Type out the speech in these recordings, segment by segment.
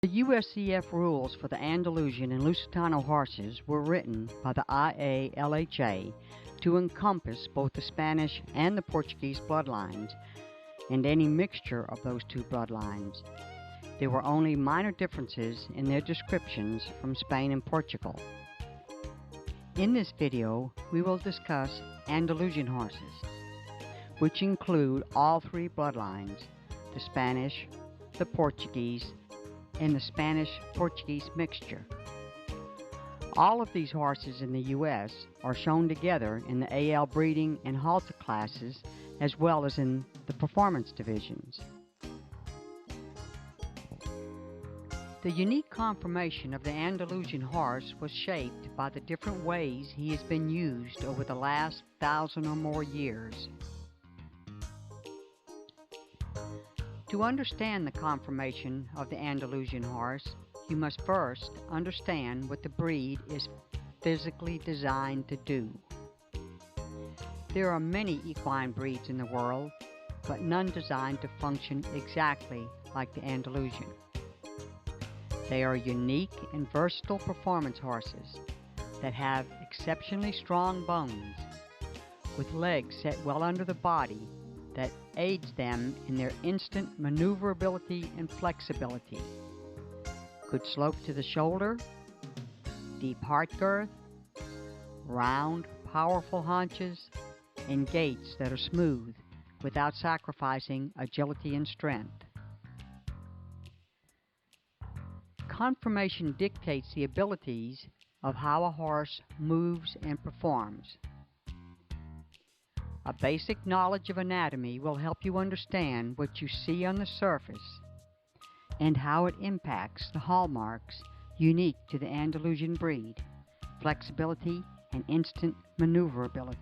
The USCF rules for the Andalusian and Lusitano horses were written by the IALHA to encompass both the Spanish and the Portuguese bloodlines and any mixture of those two bloodlines. There were only minor differences in their descriptions from Spain and Portugal. In this video, we will discuss Andalusian horses, which include all three bloodlines, the Spanish, the Portuguese, and the Spanish-Portuguese mixture. All of these horses in the U.S. are shown together in the AL breeding and halter classes as well as in the performance divisions. The unique conformation of the Andalusian horse was shaped by the different ways he has been used over the last 1,000 or more years. To understand the conformation of the Andalusian horse, you must first understand what the breed is physically designed to do. There are many equine breeds in the world, but none designed to function exactly like the Andalusian. They are unique and versatile performance horses that have exceptionally strong bones, with legs set well under the body that aids them in their instant maneuverability and flexibility. Good slope to the shoulder, deep heart girth, round, powerful haunches, and gaits that are smooth without sacrificing agility and strength. Conformation dictates the abilities of how a horse moves and performs. A basic knowledge of anatomy will help you understand what you see on the surface and how it impacts the hallmarks unique to the Andalusian breed, flexibility and instant maneuverability.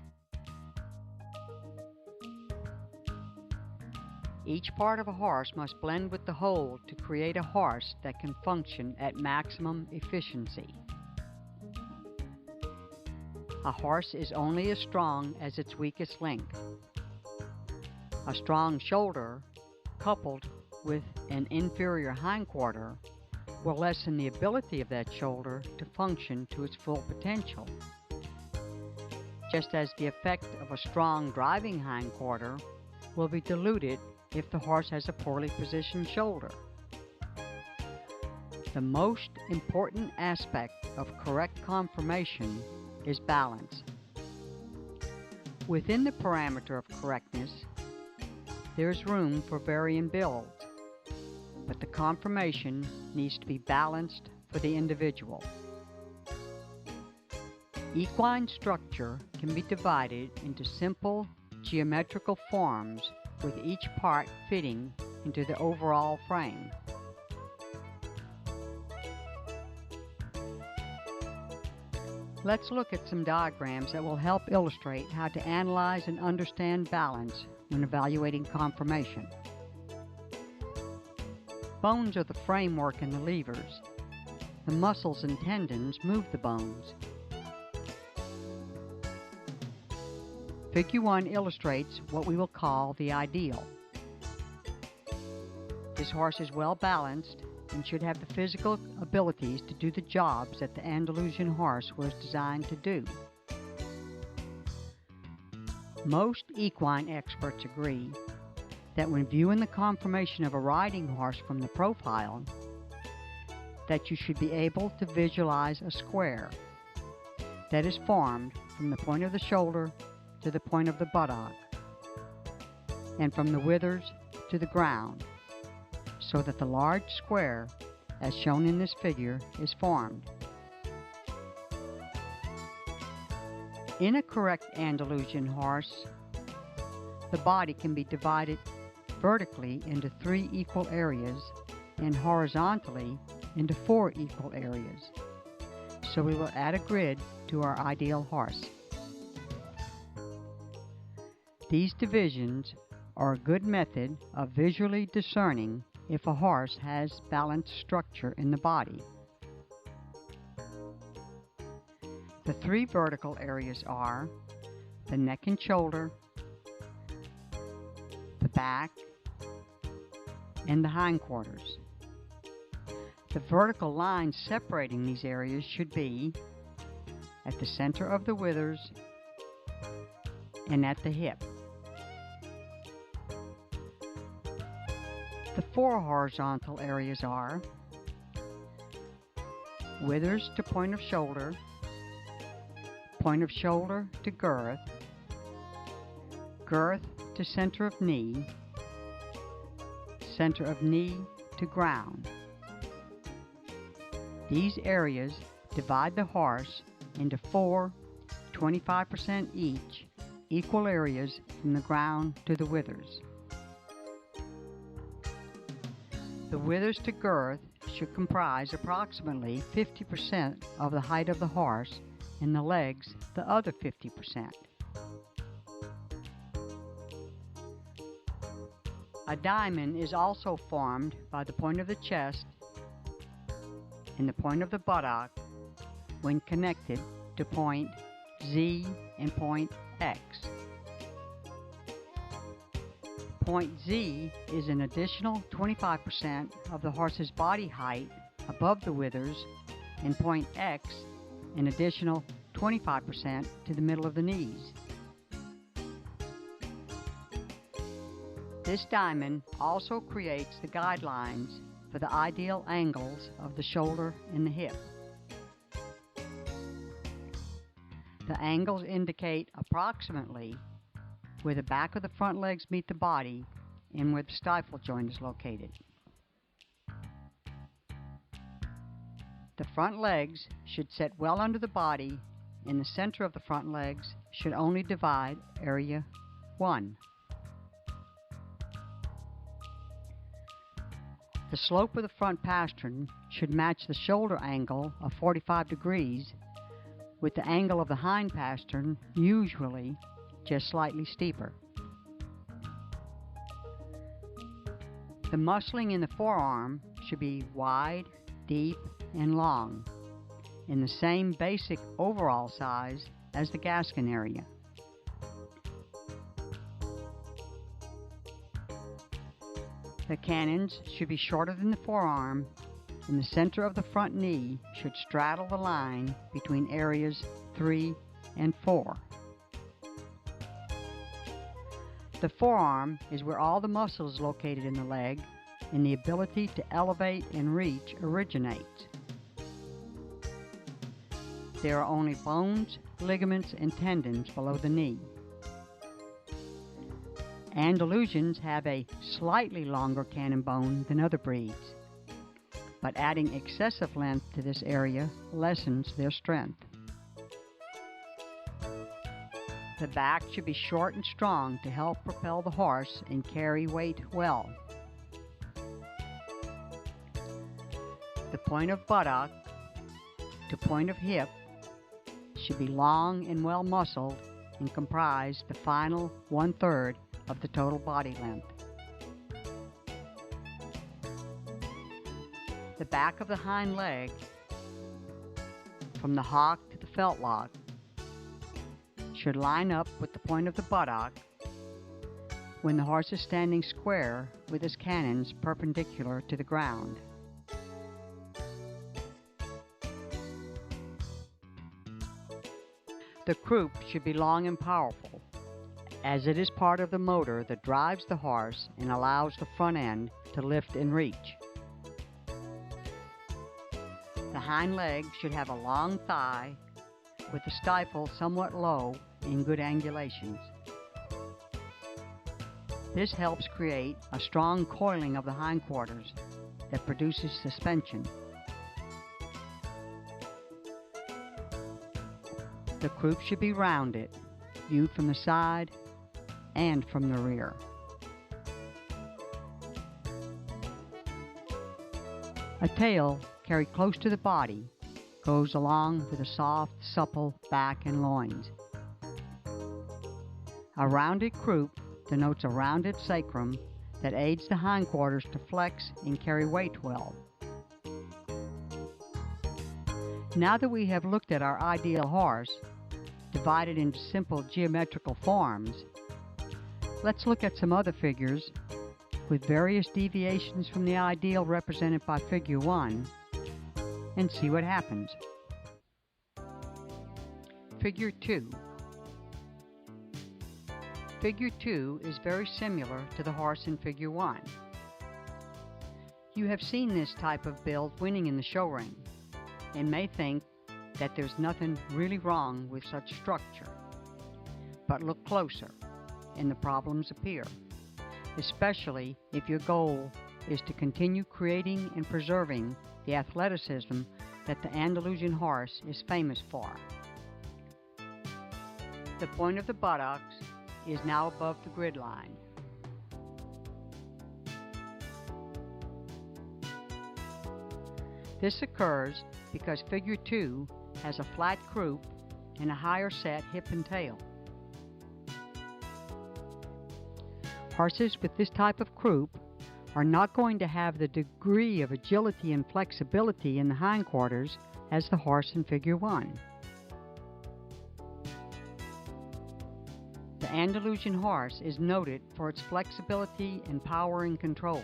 Each part of a horse must blend with the whole to create a horse that can function at maximum efficiency. A horse is only as strong as its weakest link. A strong shoulder, coupled with an inferior hindquarter, will lessen the ability of that shoulder to function to its full potential, just as the effect of a strong driving hindquarter will be diluted if the horse has a poorly positioned shoulder. The most important aspect of correct conformation is balance. Within the parameter of correctness, there is room for varying builds, but the conformation needs to be balanced for the individual. Equine structure can be divided into simple geometrical forms with each part fitting into the overall frame. Let's look at some diagrams that will help illustrate how to analyze and understand balance when evaluating conformation. Bones are the framework and the levers. The muscles and tendons move the bones. Figure 1 illustrates what we will call the ideal. This horse is well balanced and should have the physical abilities to do the jobs that the Andalusian horse was designed to do. Most equine experts agree that when viewing the conformation of a riding horse from the profile, that you should be able to visualize a square that is formed from the point of the shoulder to the point of the buttock, and from the withers to the ground, so that the large square, as shown in this figure, is formed. In a correct Andalusian horse, the body can be divided vertically into 3 equal areas and horizontally into 4 equal areas. So we will add a grid to our ideal horse. These divisions are a good method of visually discerning if a horse has balanced structure in the body. The 3 vertical areas are the neck and shoulder, the back, and the hindquarters. The vertical lines separating these areas should be at the center of the withers and at the hip. The four horizontal areas are withers to point of shoulder to girth, girth to center of knee to ground. These areas divide the horse into four 25% each equal areas from the ground to the withers. The withers to girth should comprise approximately 50% of the height of the horse, and the legs the other 50%. A diamond is also formed by the point of the chest and the point of the buttock when connected to point Z and point X. Point Z is an additional 25% of the horse's body height above the withers, and point X an additional 25% to the middle of the knees. This diamond also creates the guidelines for the ideal angles of the shoulder and the hip. The angles indicate approximately where the back of the front legs meet the body and where the stifle joint is located. The front legs should set well under the body, and the center of the front legs should only divide area 1. The slope of the front pastern should match the shoulder angle of 45 degrees, with the angle of the hind pastern usually just slightly steeper. The muscling in the forearm should be wide, deep, and long, in the same basic overall size as the gaskin area. The cannons should be shorter than the forearm, and the center of the front knee should straddle the line between areas 3 and 4. The forearm is where all the muscles located in the leg and the ability to elevate and reach originates. There are only bones, ligaments, and tendons below the knee. Andalusians have a slightly longer cannon bone than other breeds, but adding excessive length to this area lessens their strength. The back should be short and strong to help propel the horse and carry weight well. The point of buttock to point of hip should be long and well muscled and comprise the final 1/3 of the total body length. The back of the hind leg, from the hock to the fetlock, should line up with the point of the buttock when the horse is standing square with his cannons perpendicular to the ground. The croup should be long and powerful, as it is part of the motor that drives the horse and allows the front end to lift and reach. The hind leg should have a long thigh with the stifle somewhat low and good angulations. This helps create a strong coiling of the hindquarters that produces suspension. The croup should be rounded, viewed from the side and from the rear. A tail carried close to the body goes along with a soft, supple back and loins. A rounded croup denotes a rounded sacrum that aids the hindquarters to flex and carry weight well. Now that we have looked at our ideal horse, divided into simple geometrical forms, let's look at some other figures with various deviations from the ideal represented by Figure 1 and see what happens. Figure 2. Figure 2 is very similar to the horse in Figure 1. You have seen this type of build winning in the show ring and may think that there's nothing really wrong with such structure. But look closer and the problems appear, especially if your goal is to continue creating and preserving the athleticism that the Andalusian horse is famous for. The point of the buttocks is now above the grid line. This occurs because Figure 2 has a flat croup and a higher set hip and tail. Horses with this type of croup are not going to have the degree of agility and flexibility in the hindquarters as the horse in Figure 1. The Andalusian horse is noted for its flexibility and power and control.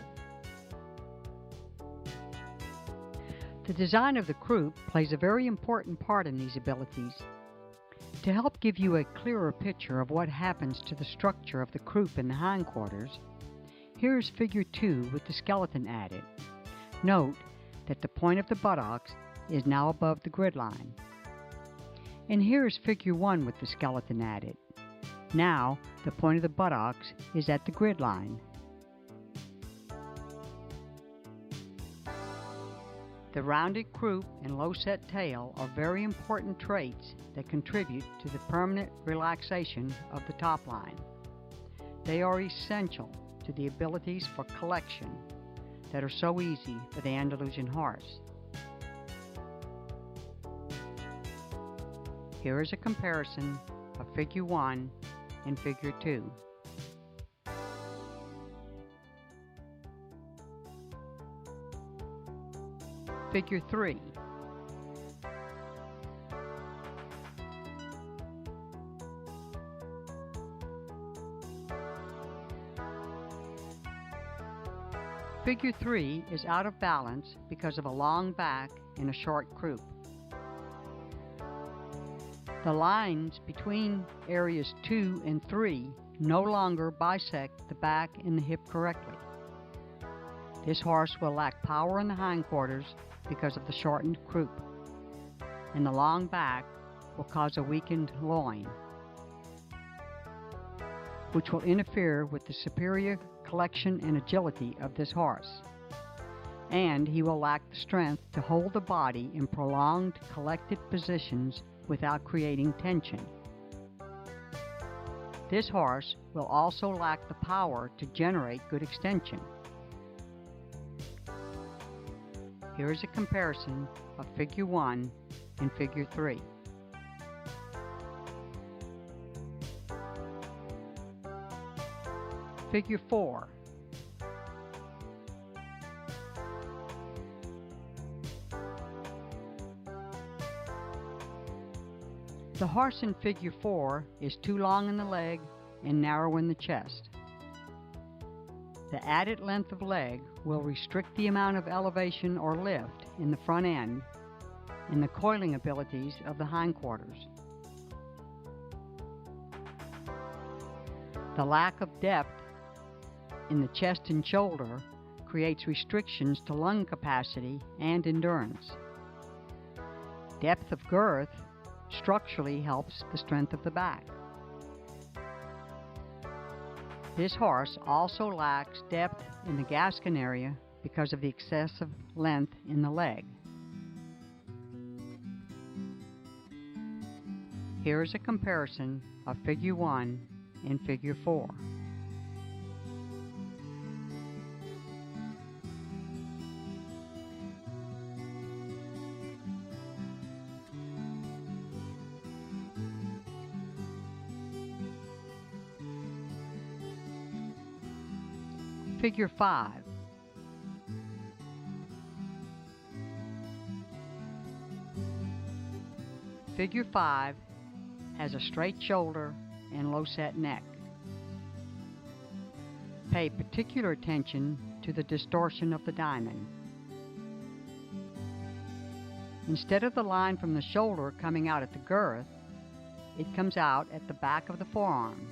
The design of the croup plays a very important part in these abilities. To help give you a clearer picture of what happens to the structure of the croup in the hindquarters, here is Figure 2 with the skeleton added. Note that the point of the buttocks is now above the grid line. And here is Figure 1 with the skeleton added. Now the point of the buttocks is at the grid line. The rounded croup and low-set tail are very important traits that contribute to the permanent relaxation of the top line. They are essential to the abilities for collection that are so easy for the Andalusian horse. Here is a comparison of Figure 1 and Figure 2. Figure 3. Figure 3 is out of balance because of a long back and a short croup. The lines between areas 2 and 3 no longer bisect the back and the hip correctly. This horse will lack power in the hindquarters because of the shortened croup, and the long back will cause a weakened loin, which will interfere with the superior collection and agility of this horse, and he will lack the strength to hold the body in prolonged collected positions without creating tension. This horse will also lack the power to generate good extension. Here is a comparison of Figure 1 and Figure 3. Figure 4. The horse in Figure 4 is too long in the leg and narrow in the chest. The added length of leg will restrict the amount of elevation or lift in the front end and the coiling abilities of the hindquarters. The lack of depth in the chest and shoulder creates restrictions to lung capacity and endurance. Depth of girth structurally helps the strength of the back. This horse also lacks depth in the gaskin area because of the excessive length in the leg. Here is a comparison of Figure 1 and Figure 4. Figure 5. Figure 5 has a straight shoulder and low-set neck. Pay particular attention to the distortion of the diamond. Instead of the line from the shoulder coming out at the girth, it comes out at the back of the forearm.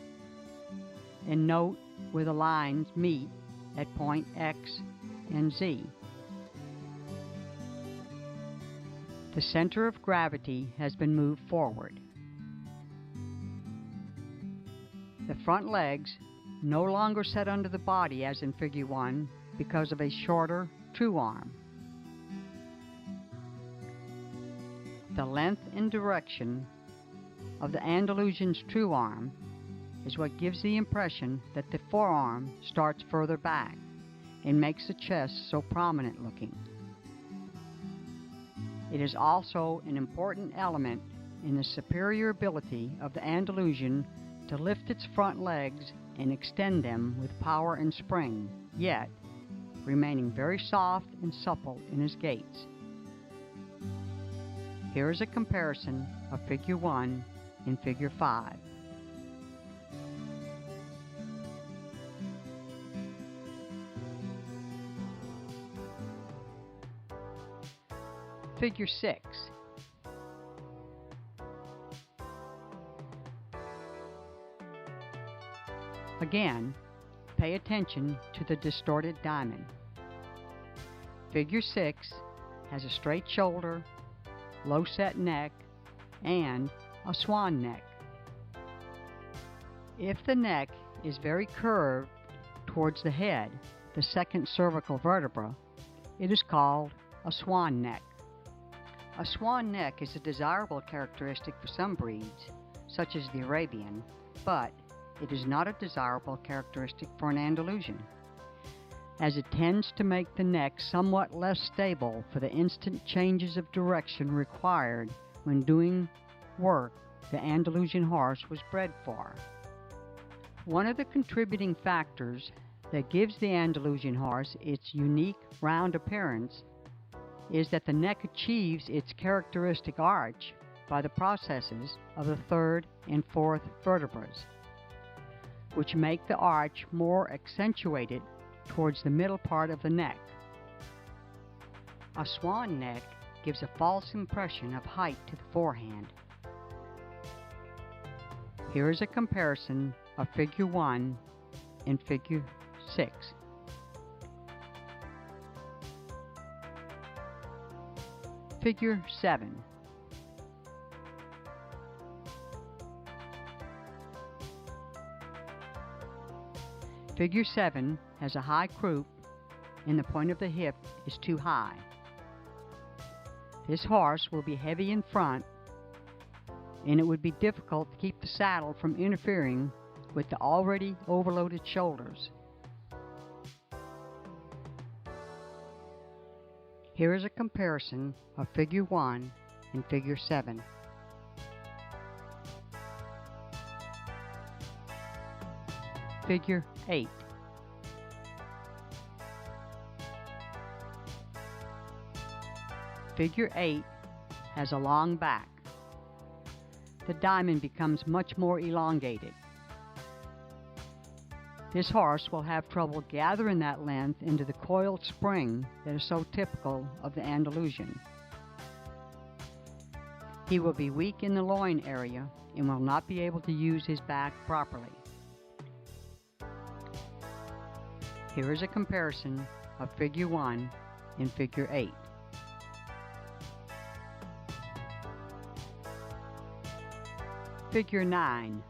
And note where the lines meet at point X and Z. The center of gravity has been moved forward. The front legs no longer set under the body as in Figure 1 because of a shorter true arm. The length and direction of the Andalusian's true arm is what gives the impression that the forearm starts further back and makes the chest so prominent looking. It is also an important element in the superior ability of the Andalusian to lift its front legs and extend them with power and spring, yet remaining very soft and supple in his gaits. Here is a comparison of Figure 1 and Figure 5. Figure 6. Again, pay attention to the distorted diamond. Figure 6 has a straight shoulder, low set neck, and a swan neck. If the neck is very curved towards the head, the second cervical vertebra, it is called a swan neck. A swan neck is a desirable characteristic for some breeds, such as the Arabian, but it is not a desirable characteristic for an Andalusian, as it tends to make the neck somewhat less stable for the instant changes of direction required when doing work the Andalusian horse was bred for. One of the contributing factors that gives the Andalusian horse its unique round appearance is that the neck achieves its characteristic arch by the processes of the third and fourth vertebrae, which make the arch more accentuated towards the middle part of the neck. A swan neck gives a false impression of height to the forehand. Here is a comparison of Figure 1 and Figure 6. Figure 7. Figure 7 has a high croup and the point of the hip is too high. This horse will be heavy in front, and it would be difficult to keep the saddle from interfering with the already overloaded shoulders. Here is a comparison of Figure 1 and Figure 7. Figure 8. Figure 8 has a long back. The diamond becomes much more elongated. This horse will have trouble gathering that length into the coiled spring that is so typical of the Andalusian. He will be weak in the loin area and will not be able to use his back properly. Here is a comparison of Figure 1 and Figure 8. Figure 9.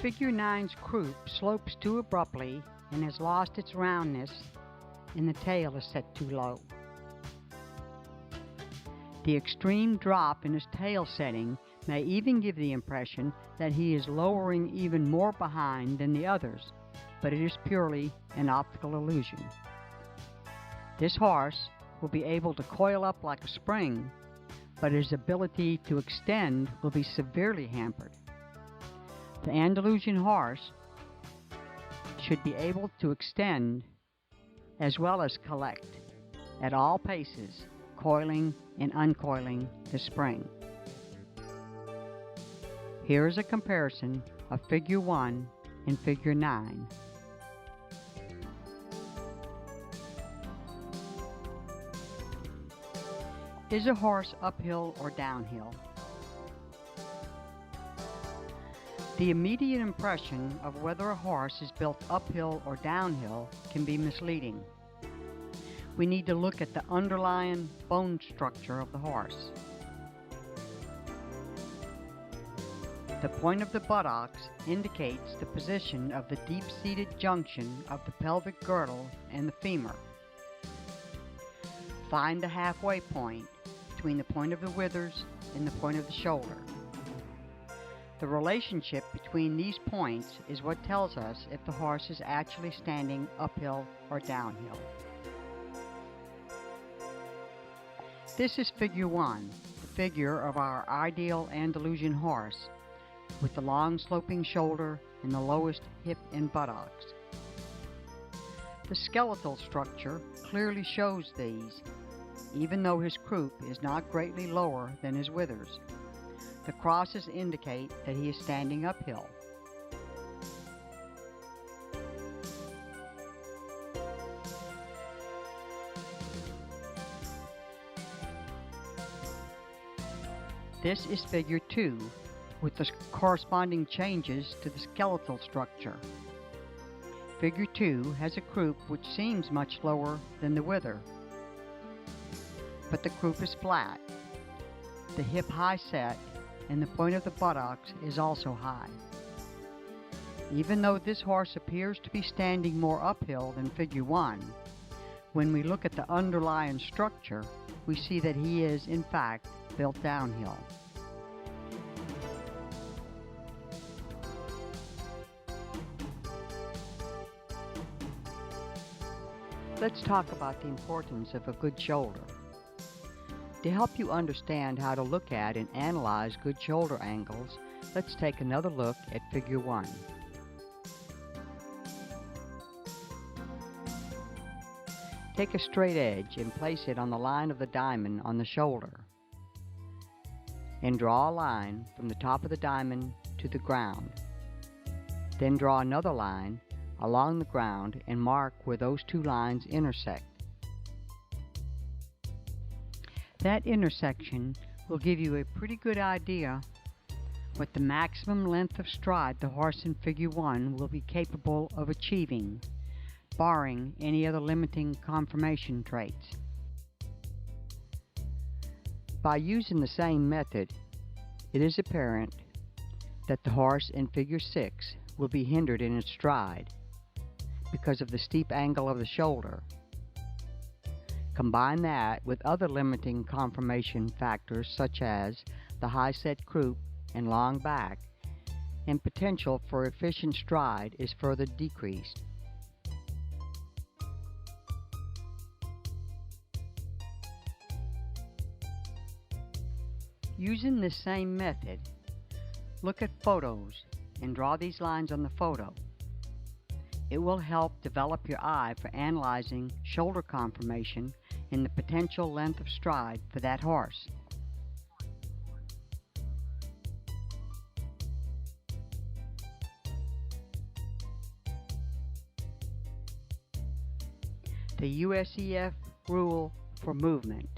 Figure 9's croup slopes too abruptly and has lost its roundness, and the tail is set too low. The extreme drop in his tail setting may even give the impression that he is lowering even more behind than the others, but it is purely an optical illusion. This horse will be able to coil up like a spring, but his ability to extend will be severely hampered. The Andalusian horse should be able to extend as well as collect at all paces, coiling and uncoiling the spring. Here is a comparison of Figure 1 in Figure 9. Is a horse uphill or downhill? The immediate impression of whether a horse is built uphill or downhill can be misleading. We need to look at the underlying bone structure of the horse. The point of the buttocks indicates the position of the deep-seated junction of the pelvic girdle and the femur. Find the halfway point between the point of the withers and the point of the shoulder. The relationship between these points is what tells us if the horse is actually standing uphill or downhill. This is Figure 1, the figure of our ideal Andalusian horse, with the long sloping shoulder and the lowest hip and buttocks. The skeletal structure clearly shows these, even though his croup is not greatly lower than his withers. The crosses indicate that he is standing uphill. This is Figure 2, with the corresponding changes to the skeletal structure. Figure 2 has a croup which seems much lower than the wither, but the croup is flat. The hip high set and the point of the buttocks is also high. Even though this horse appears to be standing more uphill than Figure 1, when we look at the underlying structure, we see that he is, in fact, built downhill. Let's talk about the importance of a good shoulder. To help you understand how to look at and analyze good shoulder angles, let's take another look at Figure 1. Take a straight edge and place it on the line of the diamond on the shoulder, and draw a line from the top of the diamond to the ground. Then draw another line along the ground and mark where those two lines intersect. That intersection will give you a pretty good idea what the maximum length of stride the horse in Figure 1 will be capable of achieving, barring any other limiting conformation traits. By using the same method, it is apparent that the horse in Figure 6 will be hindered in its stride because of the steep angle of the shoulder. Combine that with other limiting conformation factors such as the high set croup and long back, and potential for efficient stride is further decreased. Using this same method, look at photos and draw these lines on the photo. It will help develop your eye for analyzing shoulder conformation and the potential length of stride for that horse. The USEF rule for movement.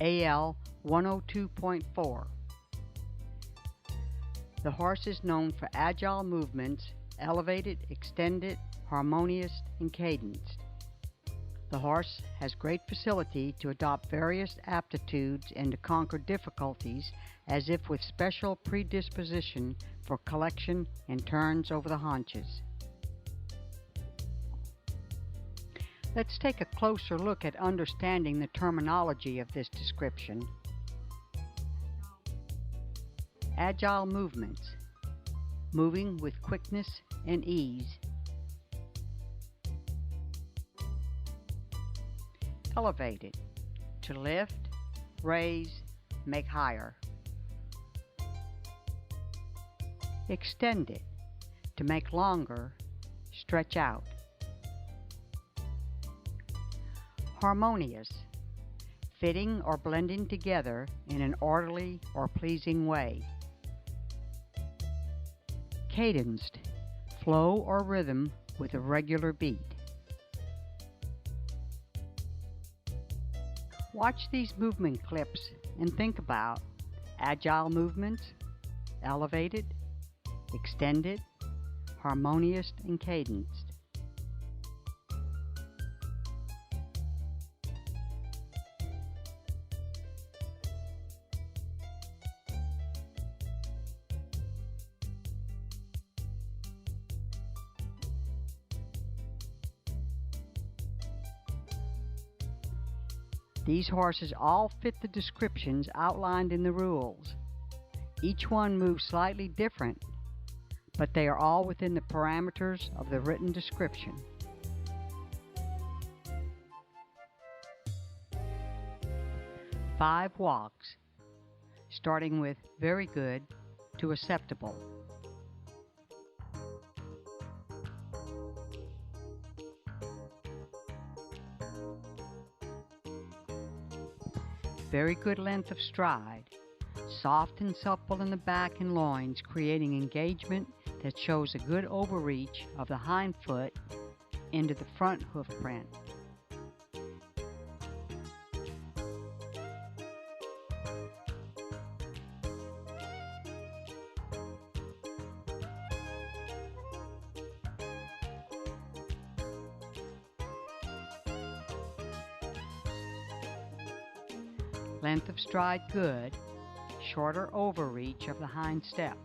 AL 102.4. The horse is known for agile movements, elevated, extended, harmonious, and cadenced. The horse has great facility to adopt various aptitudes and to conquer difficulties as if with special predisposition for collection and turns over the haunches. Let's take a closer look at understanding the terminology of this description. Agile movements, moving with quickness and ease. Elevated, to lift, raise, make higher. Extended, to make longer, stretch out. Harmonious, fitting or blending together in an orderly or pleasing way. Cadenced, flow or rhythm with a regular beat. Watch these movement clips and think about agile movements, elevated, extended, harmonious, and cadenced. These horses all fit the descriptions outlined in the rules. Each one moves slightly different, but they are all within the parameters of the written description. Five walks, starting with very good to acceptable. Very good length of stride, soft and supple in the back and loins, creating engagement that shows a good overreach of the hind foot into the front hoof print. Length of stride good, shorter overreach of the hind step.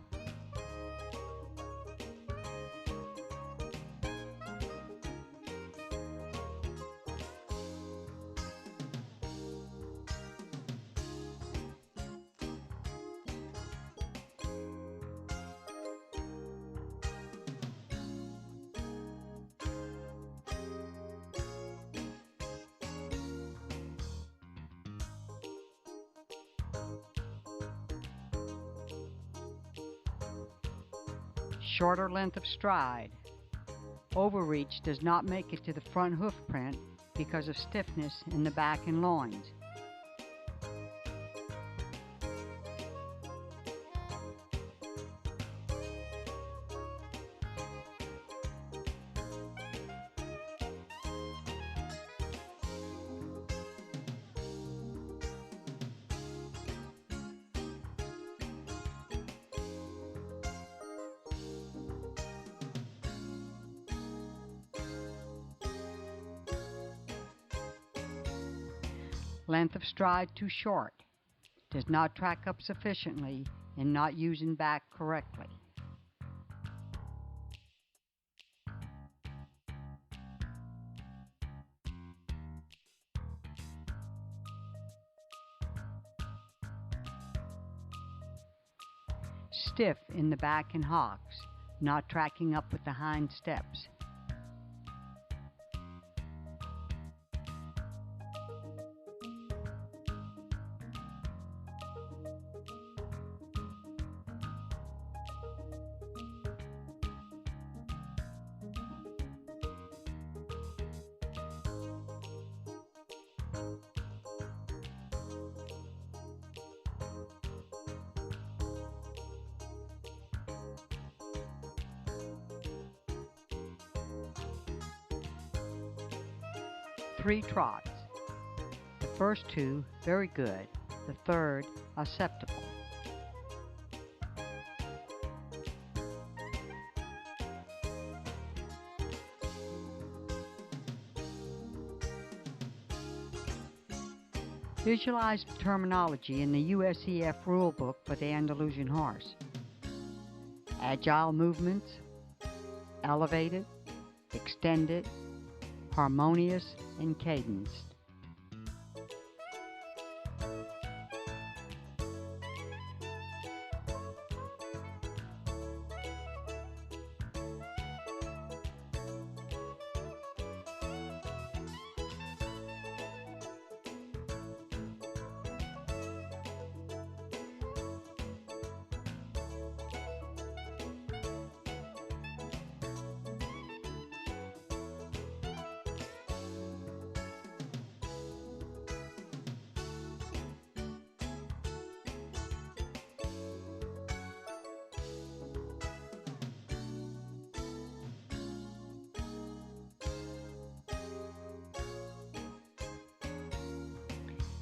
Shorter length of stride. Overreach does not make it to the front hoof print because of stiffness in the back and loins. Length of stride too short, does not track up sufficiently and not using back correctly. Stiff in the back and hocks, not tracking up with the hind steps. Three trots. The first two very good, the third acceptable. Visualize the terminology in the USEF rulebook for the Andalusian horse. Agile movements, elevated, extended, harmonious, and cadenced.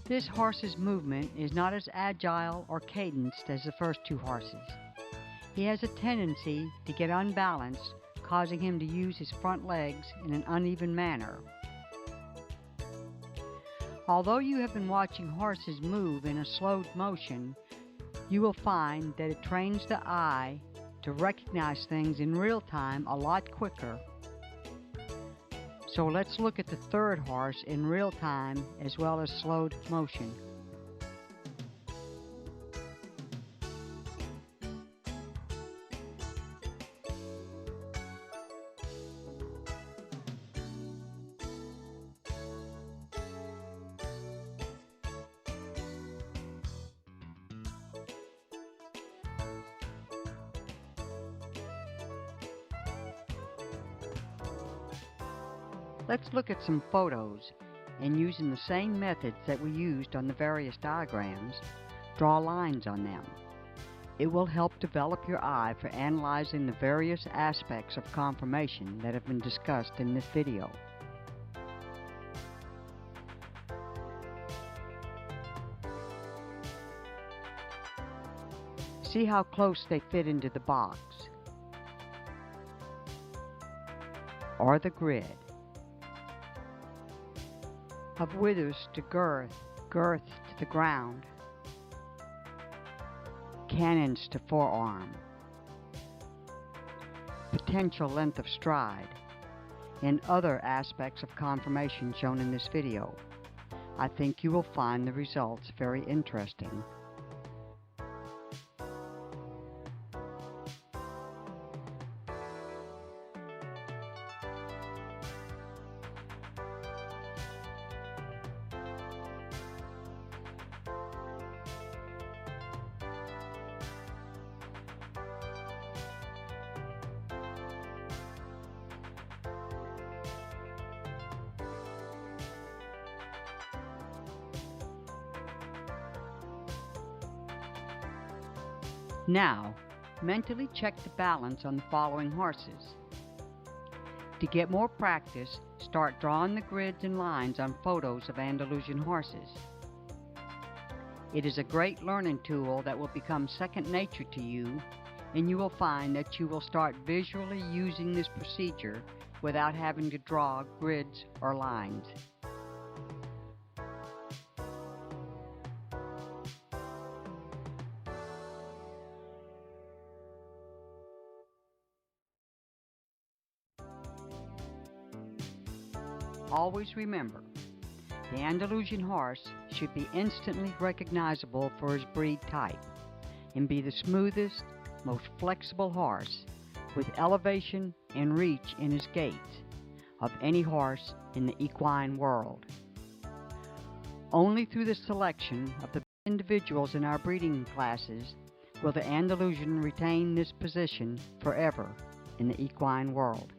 This horse's movement is not as agile or cadenced as the first two horses. He has a tendency to get unbalanced, causing him to use his front legs in an uneven manner. Although you have been watching horses move in a slowed motion, you will find that it trains the eye to recognize things in real time a lot quicker. So let's look at the third horse in real time as well as slowed motion. Let's look at some photos, and using the same methods that we used on the various diagrams, draw lines on them. It will help develop your eye for analyzing the various aspects of conformation that have been discussed in this video. See how close they fit into the box or the grid. Of withers to girth, girth to the ground, cannons to forearm, potential length of stride, and other aspects of conformation shown in this video. I think you will find the results very interesting. Now, mentally check the balance on the following horses. To get more practice, start drawing the grids and lines on photos of Andalusian horses. It is a great learning tool that will become second nature to you, and you will find that you will start visually using this procedure without having to draw grids or lines. Always remember, the Andalusian horse should be instantly recognizable for his breed type and be the smoothest, most flexible horse with elevation and reach in his gait of any horse in the equine world. Only through the selection of the individuals in our breeding classes will the Andalusian retain this position forever in the equine world.